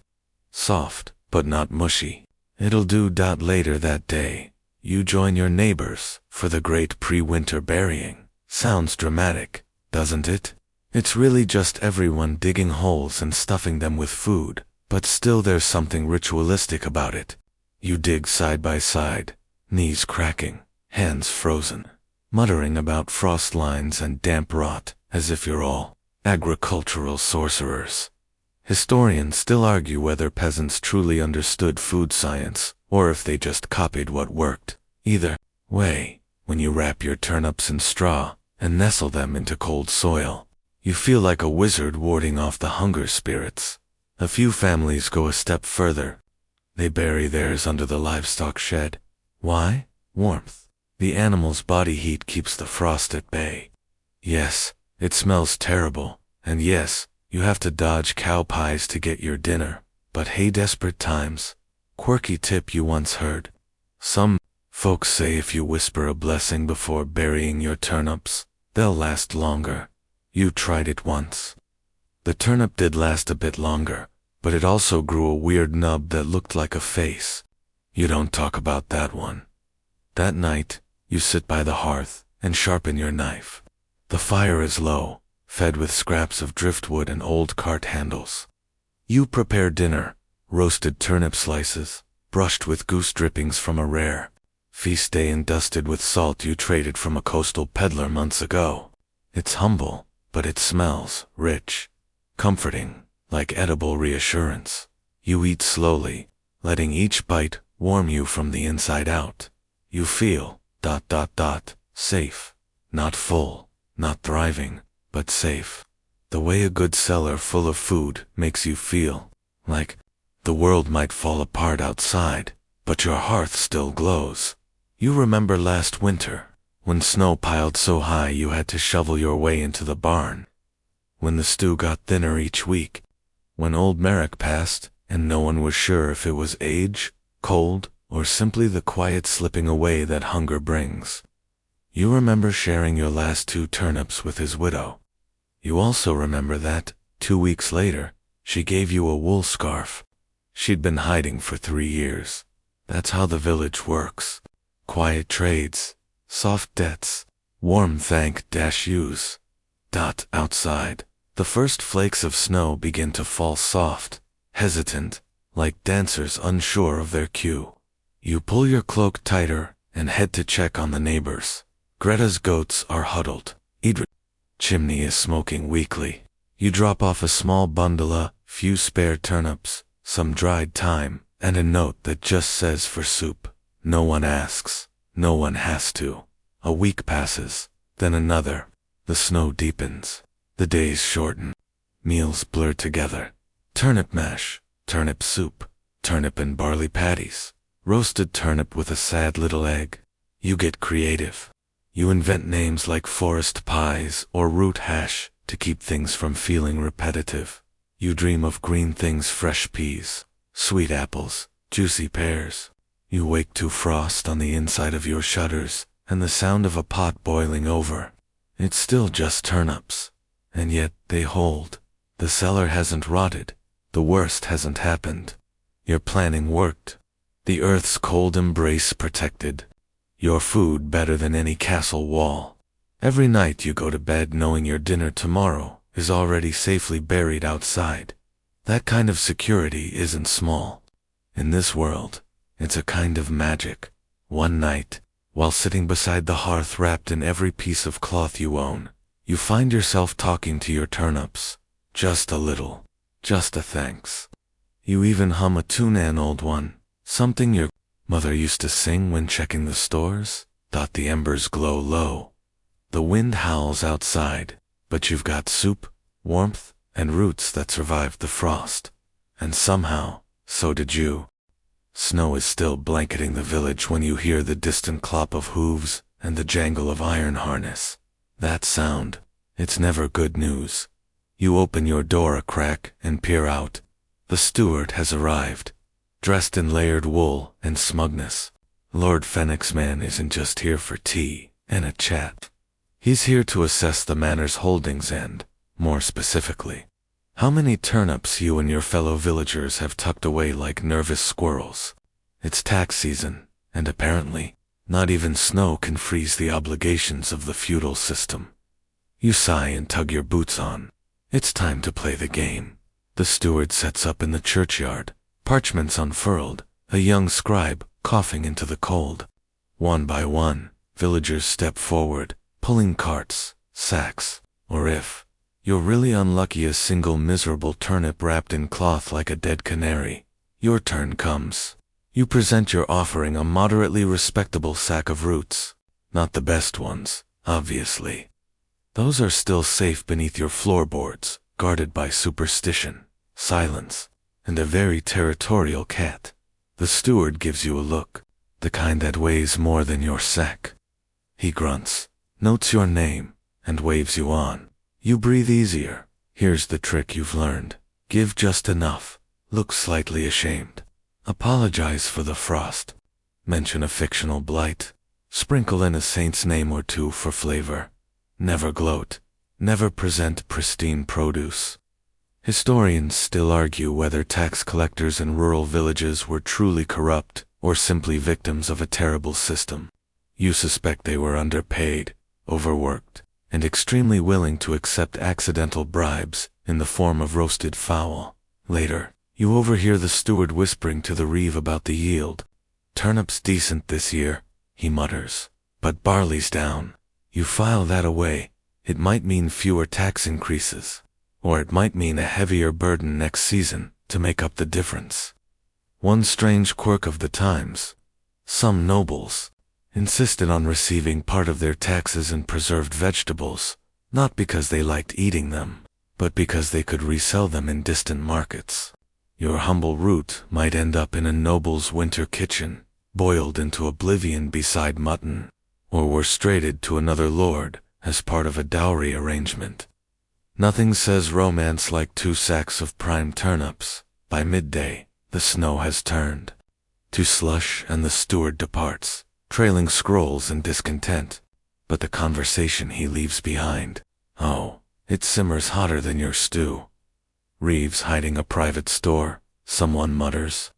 Soft, but not mushy. It'll do. Later that day, you join your neighbors for the great pre-winter burying. Sounds dramatic, doesn't it? It's really just everyone digging holes and stuffing them with food, but still there's something ritualistic about it. You dig side by side, knees cracking, hands frozen, muttering about frost lines and damp rot, as if you're all agricultural sorcerers. Historians still argue whether peasants truly understood food science, or if they just copied what worked. Either way, when you wrap your turnips in straw and nestle them into cold soil, you feel like a wizard warding off the hunger spirits. A few families go a step further. They bury theirs under the livestock shed. Why? Warmth. The animal's body heat keeps the frost at bay. Yes, it smells terrible, and yes, you have to dodge cow pies to get your dinner, but hey, desperate times. Quirky tip you once heard. Some folks say if you whisper a blessing before burying your turnips, they'll last longer. You tried it once. The turnip did last a bit longer, but it also grew a weird nub that looked like a face. You don't talk about that one. That night, you sit by the hearth and sharpen your knife. The fire is low, fed with scraps of driftwood and old cart handles. You prepare dinner, roasted turnip slices, brushed with goose drippings from a rare feast day and dusted with salt you traded from a coastal peddler months ago. It's humble, but it smells rich, comforting, like edible reassurance. You eat slowly, letting each bite warm you from the inside out. You feel, safe, not full, not thriving, but safe. The way a good cellar full of food makes you feel, like the world might fall apart outside, but your hearth still glows. You remember last winter, when snow piled so high you had to shovel your way into the barn. When the stew got thinner each week. When old Merrick passed, and no one was sure if it was age, cold, or simply the quiet slipping away that hunger brings. You remember sharing your last 2 turnips with his widow. You also remember that, 2 weeks later, she gave you a wool scarf. She'd been hiding for 3 years. That's how the village works. Quiet trades, soft debts, warm thank-yous. Outside, the first flakes of snow begin to fall soft, hesitant, like dancers unsure of their cue. You pull your cloak tighter and head to check on the neighbors. Greta's goats are huddled. Idris' chimney is smoking weakly. You drop off a small bundle, a few spare turnips, some dried thyme, and a note that just says for soup. No one asks. No one has to. A week passes, then another. The snow deepens. The days shorten. Meals blur together. Turnip mash, turnip soup, turnip and barley patties, roasted turnip with a sad little egg. You get creative. You invent names like forest pies or root hash to keep things from feeling repetitive. You dream of green things, fresh peas, sweet apples, juicy pears. You wake to frost on the inside of your shutters and the sound of a pot boiling over. It's still just turnips, and yet they hold. The cellar hasn't rotted. The worst hasn't happened. Your planning worked. The earth's cold embrace protected. Your food better than any castle wall. Every night you go to bed knowing your dinner tomorrow is already safely buried outside. That kind of security isn't small. In this world, it's a kind of magic. One night, while sitting beside the hearth wrapped in every piece of cloth you own, you find yourself talking to your turnips. Just a little. Just a thanks. You even hum a tune, an old one, something your mother used to sing when checking the stores. The embers glow low. The wind howls outside, but you've got soup, warmth, and roots that survived the frost. And somehow, so did you. Snow is still blanketing the village when you hear the distant clop of hooves and the jangle of iron harness. That sound, it's never good news. You open your door a crack and peer out. The steward has arrived, dressed in layered wool and smugness. Lord Phoenixman isn't just here for tea and a chat. He's here to assess the manor's holdings and, more specifically, how many turnips you and your fellow villagers have tucked away like nervous squirrels. It's tax season, and apparently, not even snow can freeze the obligations of the feudal system. You sigh and tug your boots on. It's time to play the game. The steward sets up in the churchyard, parchments unfurled, a young scribe coughing into the cold. One by one, villagers step forward, pulling carts, sacks, or if you're really unlucky, a single miserable turnip wrapped in cloth like a dead canary. Your turn comes. You present your offering, a moderately respectable sack of roots. Not the best ones, obviously. Those are still safe beneath your floorboards, guarded by superstition, silence, and a very territorial cat. The steward gives you a look, the kind that weighs more than your sack. He grunts, notes your name, and waves you on. You breathe easier. Here's the trick you've learned. Give just enough. Look slightly ashamed. Apologize for the frost. Mention a fictional blight. Sprinkle in a saint's name or two for flavor. Never gloat. Never present pristine produce. Historians still argue whether tax collectors in rural villages were truly corrupt or simply victims of a terrible system. You suspect they were underpaid, overworked, and extremely willing to accept accidental bribes in the form of roasted fowl. Later, you overhear the steward whispering to the reeve about the yield. "Turnips decent this year," he mutters, "but barley's down." You file that away. It might mean fewer tax increases, or it might mean a heavier burden next season to make up the difference. One strange quirk of the times: some nobles insisted on receiving part of their taxes in preserved vegetables, not because they liked eating them, but because they could resell them in distant markets. Your humble root might end up in a noble's winter kitchen, boiled into oblivion beside mutton, or worse, traded to another lord as part of a dowry arrangement. Nothing says romance like 2 sacks of prime turnips. By midday, the snow has turned to slush and the steward departs, trailing scrolls and discontent. But the conversation he leaves behind, oh, it simmers hotter than your stew. Reeves hiding a private store, someone mutters.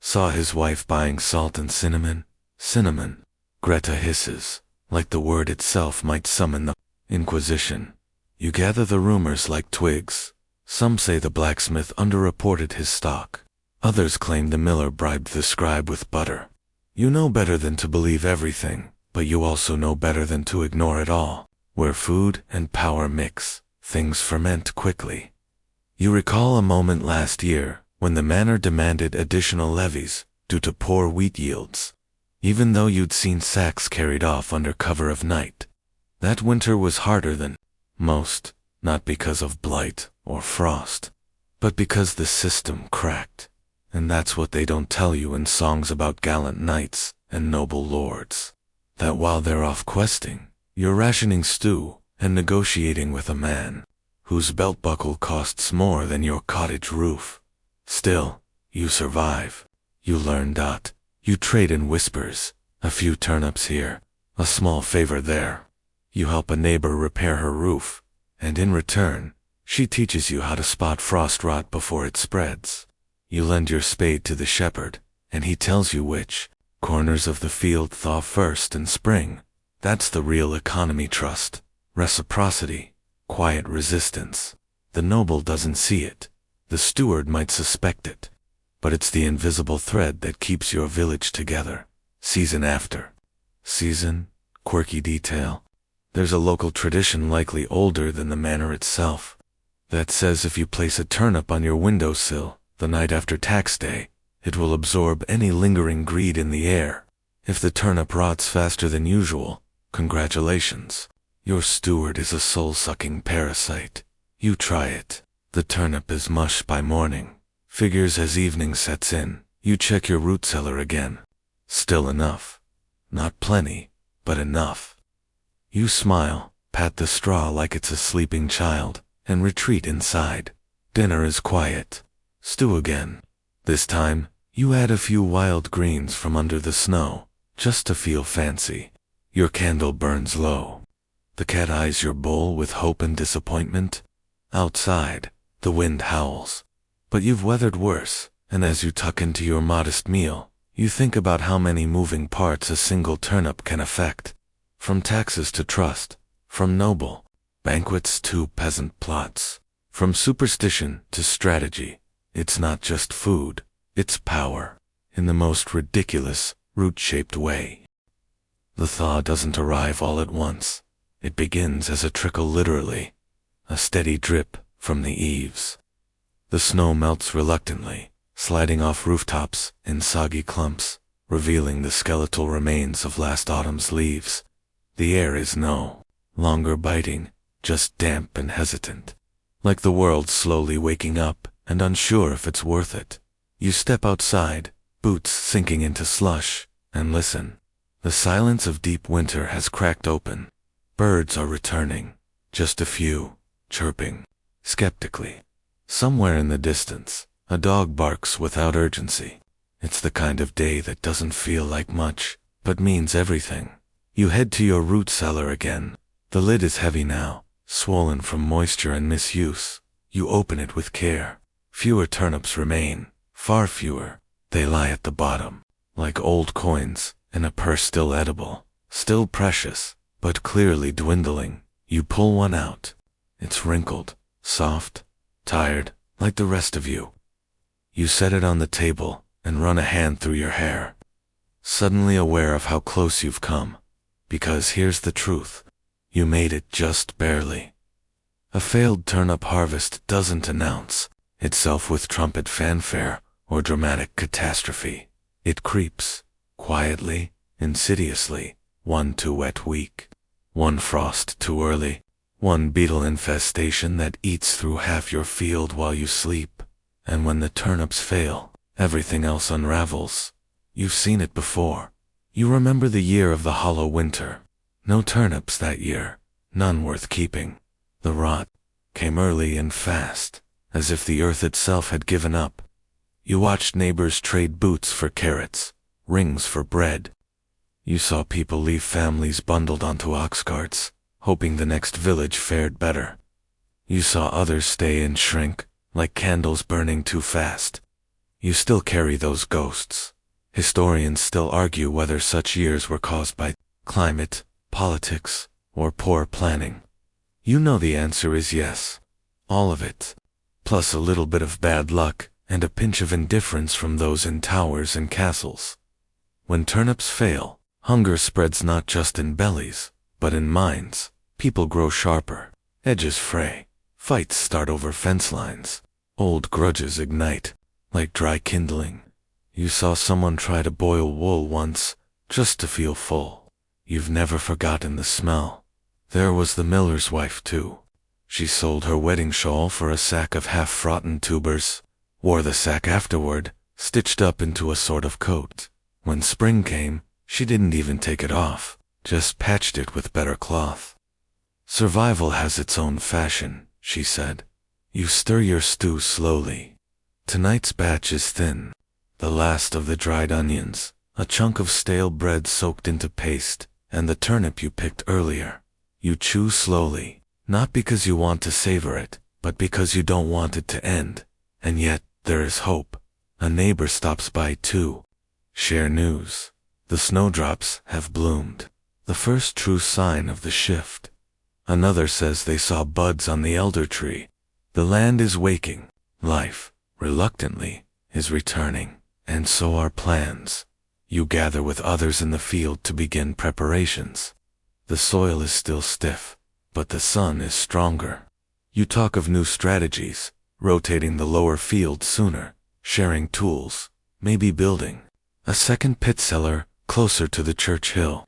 Saw his wife buying salt and cinnamon. Cinnamon. Greta hisses, like the word itself might summon the Inquisition. You gather the rumors like twigs. Some say the blacksmith underreported his stock. Others claim the miller bribed the scribe with butter. You know better than to believe everything, but you also know better than to ignore it all. Where food and power mix, things ferment quickly. You recall a moment last year when the manor demanded additional levies due to poor wheat yields, even though you'd seen sacks carried off under cover of night. That winter was harder than most, not because of blight or frost, but because the system cracked. And that's what they don't tell you in songs about gallant knights and noble lords. That while they're off questing, you're rationing stew and negotiating with a man whose belt buckle costs more than your cottage roof. Still, you survive. You learn dot. You trade in whispers, a few turnips here, a small favor there. You help a neighbor repair her roof, and in return, she teaches you how to spot frost rot before it spreads. You lend your spade to the shepherd, and he tells you which corners of the field thaw first in spring. That's the real economy: trust, reciprocity, quiet resistance. The noble doesn't see it. The steward might suspect it. But it's the invisible thread that keeps your village together, season after season. Quirky detail: there's a local tradition likely older than the manor itself that says if you place a turnip on your windowsill the night after tax day, it will absorb any lingering greed in the air. If the turnip rots faster than usual, congratulations. Your steward is a soul-sucking parasite. You try it. The turnip is mush by morning. Figures as evening sets in. You check your root cellar again. Still enough. Not plenty, but enough. You smile, pat the straw like it's a sleeping child, and retreat inside. Dinner is quiet. Stew again. This time, you add a few wild greens from under the snow, just to feel fancy. Your candle burns low. The cat eyes your bowl with hope and disappointment. Outside, the wind howls. But you've weathered worse, and as you tuck into your modest meal, you think about how many moving parts a single turnip can affect. From taxes to trust, from noble banquets to peasant plots, from superstition to strategy. It's not just food, it's power, in the most ridiculous, root-shaped way. The thaw doesn't arrive all at once. It begins as a trickle literally, a steady drip from the eaves. The snow melts reluctantly, sliding off rooftops in soggy clumps, revealing the skeletal remains of last autumn's leaves. The air is no longer biting, just damp and hesitant, like the world slowly waking up and unsure if it's worth it. You step outside, boots sinking into slush, and listen. The silence of deep winter has cracked open. Birds are returning, just a few, chirping skeptically. Somewhere in the distance, a dog barks without urgency. It's the kind of day that doesn't feel like much, but means everything. You head to your root cellar again. The lid is heavy now, swollen from moisture and misuse. You open it with care. Fewer turnips remain, far fewer. They lie at the bottom, like old coins, in a purse still edible, still precious, but clearly dwindling. You pull one out. It's wrinkled, soft, tired, like the rest of you. You set it on the table and run a hand through your hair, suddenly aware of how close you've come. Because here's the truth. You made it just barely. A failed turnip harvest doesn't announce itself with trumpet fanfare or dramatic catastrophe. It creeps, quietly, insidiously, one too wet week, one frost too early, one beetle infestation that eats through half your field while you sleep. And when the turnips fail, everything else unravels. You've seen it before. You remember the year of the hollow winter. No turnips that year, none worth keeping. The rot came early and fast, as if the earth itself had given up. You watched neighbors trade boots for carrots, rings for bread. You saw people leave families bundled onto ox carts, hoping the next village fared better. You saw others stay and shrink, like candles burning too fast. You still carry those ghosts. Historians still argue whether such years were caused by climate, politics, or poor planning. You know the answer is yes. All of it. Plus a little bit of bad luck and a pinch of indifference from those in towers and castles. When turnips fail, hunger spreads not just in bellies, but in minds. People grow sharper, edges fray, fights start over fence lines, old grudges ignite, like dry kindling. You saw someone try to boil wool once, just to feel full. You've never forgotten the smell. There was the miller's wife too. She sold her wedding shawl for a sack of half-frotten tubers, wore the sack afterward, stitched up into a sort of coat. When spring came, she didn't even take it off, just patched it with better cloth. Survival has its own fashion, she said. You stir your stew slowly. Tonight's batch is thin, the last of the dried onions, a chunk of stale bread soaked into paste, and the turnip you picked earlier. You chew slowly, not because you want to savor it, but because you don't want it to end. And yet, there is hope. A neighbor stops by too. Share news. The snowdrops have bloomed. The first true sign of the shift. Another says they saw buds on the elder tree. The land is waking. Life, reluctantly, is returning. And so are plans. You gather with others in the field to begin preparations. The soil is still stiff, but the sun is stronger. You talk of new strategies, rotating the lower field sooner, sharing tools, maybe building a second pit cellar closer to the church hill.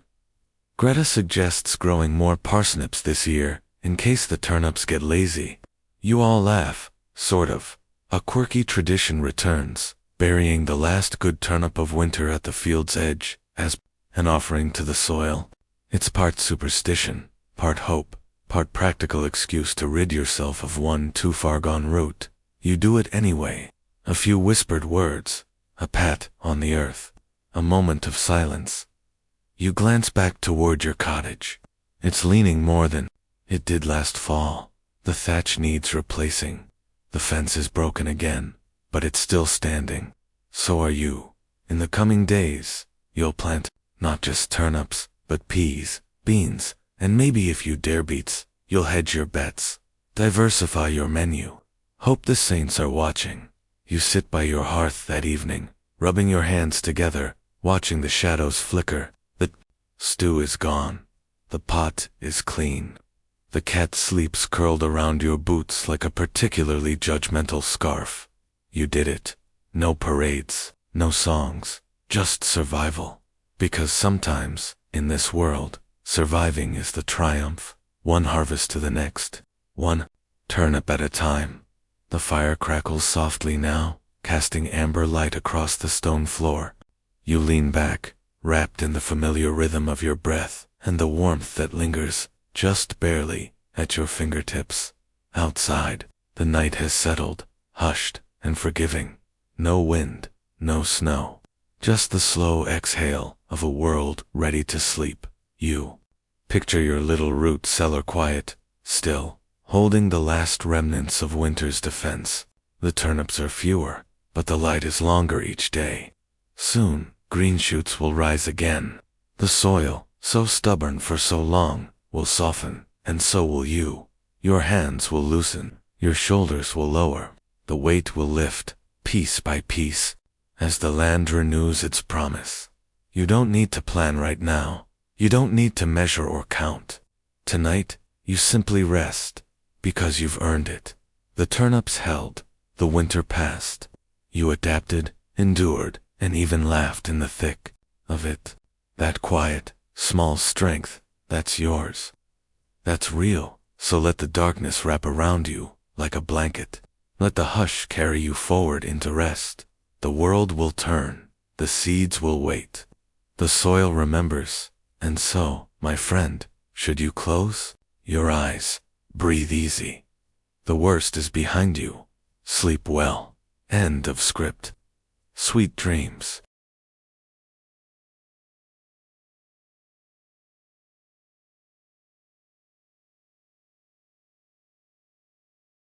Greta suggests growing more parsnips this year, in case the turnips get lazy. You all laugh, sort of. A quirky tradition returns, burying the last good turnip of winter at the field's edge, as an offering to the soil. It's part superstition, part hope, part practical excuse to rid yourself of one too far gone root. You do it anyway. A few whispered words, a pat on the earth, a moment of silence. You glance back toward your cottage. It's leaning more than it did last fall. The thatch needs replacing. The fence is broken again, but it's still standing. So are you. In the coming days, you'll plant not just turnips, but peas, beans, and maybe if you dare beets, you'll hedge your bets. Diversify your menu. Hope the saints are watching. You sit by your hearth that evening, rubbing your hands together, watching the shadows flicker. The stew is gone. The pot is clean. The cat sleeps curled around your boots like a particularly judgmental scarf. You did it. No parades, no songs, just survival. Because sometimes, in this world, surviving is the triumph. One harvest to the next, one turnip at a time. The fire crackles softly now, casting amber light across the stone floor. You lean back, wrapped in the familiar rhythm of your breath and the warmth that lingers, just barely, at your fingertips. Outside, the night has settled, hushed and forgiving. No wind, no snow, just the slow exhale of a world ready to sleep. You picture your little root cellar quiet, still, holding the last remnants of winter's defense. The turnips are fewer, but the light is longer each day. Soon, green shoots will rise again. The soil, so stubborn for so long, will soften, and so will you. Your hands will loosen, your shoulders will lower, the weight will lift, piece by piece, as the land renews its promise. You don't need to plan right now. You don't need to measure or count. Tonight, you simply rest, because you've earned it. The turnips held, the winter passed. You adapted, endured, and even laughed in the thick of it. That quiet, small strength, that's yours. That's real, so let the darkness wrap around you like a blanket. Let the hush carry you forward into rest. The world will turn, the seeds will wait. The soil remembers, and so, my friend, should you close your eyes, breathe easy. The worst is behind you. Sleep well. End of script. Sweet dreams.